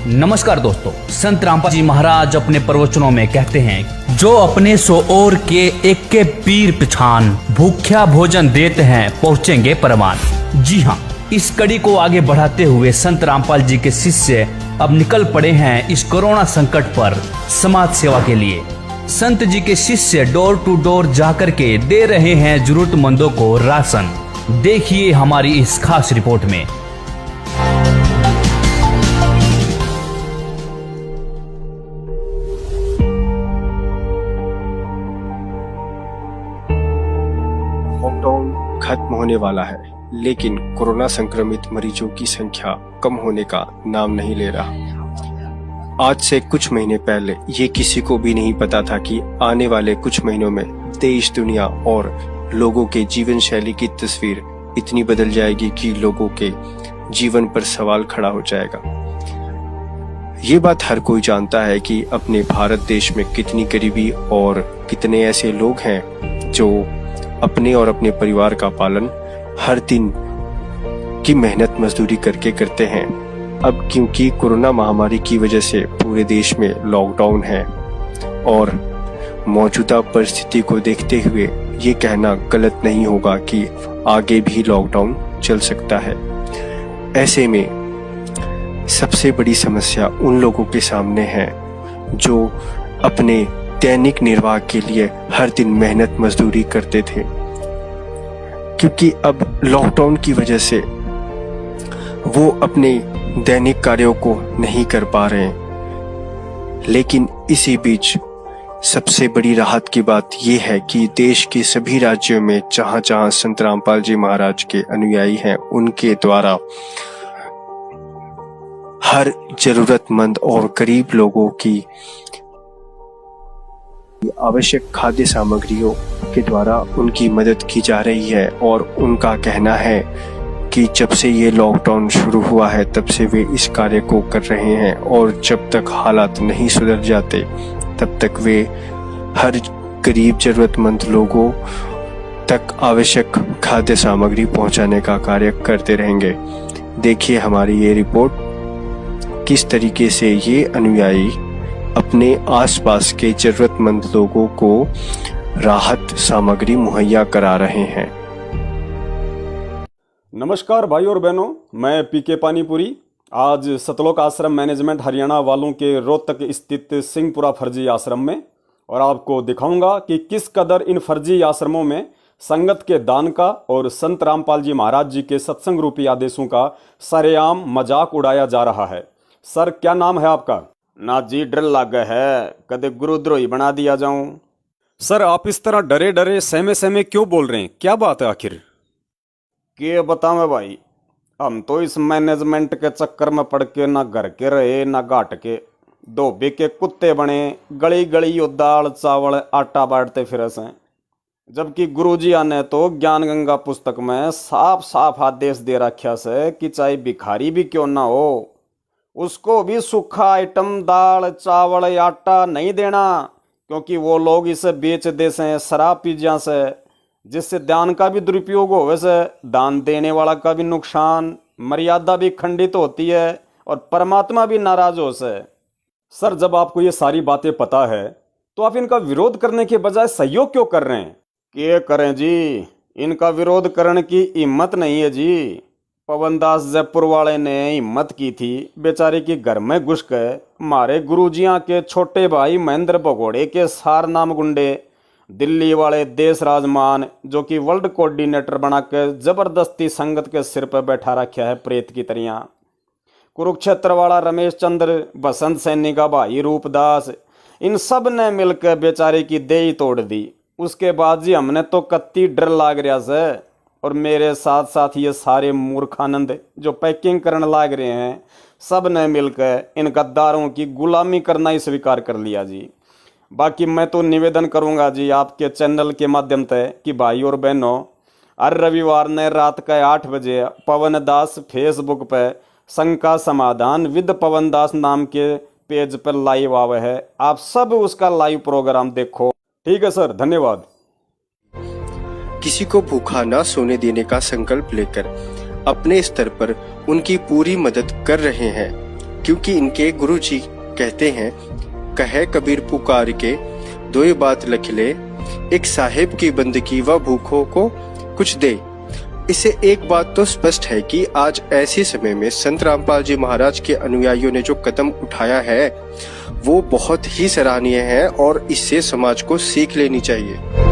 नमस्कार दोस्तों, संत रामपाल जी महाराज अपने प्रवचनों में कहते हैं, जो अपने सो और के एक के पीर पिछान, भूख्या भोजन देते हैं पहुँचेंगे परमान। जी हाँ, इस कड़ी को आगे बढ़ाते हुए संत रामपाल जी के शिष्य अब निकल पड़े हैं इस कोरोना संकट पर समाज सेवा के लिए। संत जी के शिष्य डोर टू डोर जाकर के दे रहे हैं जरूरतमंदों को राशन। देखिए हमारी इस खास रिपोर्ट में। लॉकडाउन खत्म होने वाला है, लेकिन कोरोना संक्रमित मरीजों की संख्या कम होने का नाम नहीं ले रहा। आज से कुछ महीने पहले ये किसी को भी नहीं पता था कि आने वाले कुछ महीनों में देश, दुनिया और लोगों के जीवन शैली की तस्वीर इतनी बदल जाएगी कि लोगों के जीवन पर सवाल खड़ा हो जाएगा। ये बात हर कोई जानता है कि अपने भारत देश में कितनी गरीबी और कितने ऐसे लोग हैं जो अपने और अपने परिवार का पालन हर दिन की मेहनत मजदूरी करके करते हैं। अब क्योंकि कोरोना महामारी की वजह से पूरे देश में लॉकडाउन है और मौजूदा परिस्थिति को देखते हुए ये कहना गलत नहीं होगा कि आगे भी लॉकडाउन चल सकता है। ऐसे में सबसे बड़ी समस्या उन लोगों के सामने है जो अपने दैनिक निर्वाह के लिए हर दिन मेहनत मजदूरी करते थे, क्योंकि अब लॉकडाउन की वजह से वो अपने दैनिक कार्यों को नहीं कर पा रहे हैं। लेकिन इसी बीच सबसे बड़ी राहत की बात यह है कि देश के सभी राज्यों में जहां जहां संत रामपाल जी महाराज के अनुयायी हैं, उनके द्वारा हर जरूरतमंद और गरीब लोगों की आवश्यक खाद्य सामग्रियों के द्वारा उनकी मदद की जा रही है। और उनका कहना है कि जब से ये लॉकडाउन शुरू हुआ है तब से वे इस कार्य को कर रहे हैं और जब तक हालात नहीं सुधर जाते तब तक वे हर गरीब जरूरतमंद लोगों तक आवश्यक खाद्य सामग्री पहुंचाने का कार्य करते रहेंगे। देखिए हमारी ये रिपोर्ट, किस तरीके से ये अनुयायी अपने आसपास के जरूरतमंद लोगों को राहत सामग्री मुहैया करा रहे हैं। नमस्कार भाई और बहनों, मैं पीके पानीपुरी आज सतलोक आश्रम मैनेजमेंट हरियाणा वालों के रोहतक स्थित सिंहपुरा फर्जी आश्रम में, और आपको दिखाऊंगा कि किस कदर इन फर्जी आश्रमों में संगत के दान का और संत रामपाल जी महाराज जी के सत्संग रूपी आदेशों का सरेआम मजाक उड़ाया जा रहा है। सर, क्या नाम है आपका? ना जी, डर लग है कदे गुरुद्रोही बना दिया जाऊं। सर, आप इस तरह डरे डरे सहमे सहमे क्यों बोल रहे हैं? क्या बात है आखिर? के बताऊं भाई, हम तो इस मैनेजमेंट के चक्कर में पड़ के ना घर के रहे ना घाट के, धोबी के कुत्ते बने, गली गली यो दाल चावल आटा बांटते फिरे से। जबकि गुरुजी ने तो ज्ञान गंगा पुस्तक में साफ साफ आदेश दे रखा से कि चाहे भिखारी भी क्यों ना हो, उसको भी सूखा आइटम दाल चावल आटा नहीं देना, क्योंकि वो लोग इसे बेच दे से, शराब पी जा से, जिससे दान का भी दुरुपयोग होवे से दान देने वाला का भी नुकसान, मर्यादा भी खंडित होती है और परमात्मा भी नाराज हो से। सर, जब आपको ये सारी बातें पता है तो आप इनका विरोध करने के बजाय सहयोग क्यों कर रहे हैं? क्या करें जी, इनका विरोध करने की हिम्मत नहीं है जी। पवन दास जयपुर वाले ने हिम्मत की थी, बेचारे के घर में घुस गए। हमारे गुरुजियां के छोटे भाई महेंद्र भगोड़े के सार नाम गुंडे, दिल्ली वाले देश राजमान जो कि वर्ल्ड कोऑर्डिनेटर बना के जबरदस्ती संगत के सिर पर बैठा रखा है प्रेत की तरह। कुरुक्षेत्र वाला रमेश चंद्र, बसंत सैनी का भाई रूपदास, इन सब ने मिलकर बेचारे की देही तोड़ दी। उसके बाद जी हमने तो कत्ती डर लाग रहा से, और मेरे साथ साथ ये सारे मूर्खानंद जो पैकिंग करने लाग रहे हैं, सब ने मिलकर इन गद्दारों की गुलामी करना ही स्वीकार कर लिया जी। बाकी मैं तो निवेदन करूंगा जी आपके चैनल के माध्यम से कि भाई और बहनों, हर रविवार ने रात के 8 बजे पवन दास फेसबुक पे शंका समाधान विद पवन दास नाम के पेज पर लाइव आवे है। आप सब उसका लाइव प्रोग्राम देखो। ठीक है सर, धन्यवाद। किसी को भूखा ना सोने देने का संकल्प लेकर अपने स्तर पर उनकी पूरी मदद कर रहे हैं। क्योंकि इनके गुरुजी कहते हैं, कहे कबीर पुकार के दो ही बात लिख ले, एक साहेब की बंदगी व भूखों को कुछ दे। इससे एक बात तो स्पष्ट है कि आज ऐसे समय में संत रामपाल जी महाराज के अनुयायियों ने जो कदम उठाया है वो बहुत ही सराहनीय है और इससे समाज को सीख लेनी चाहिए।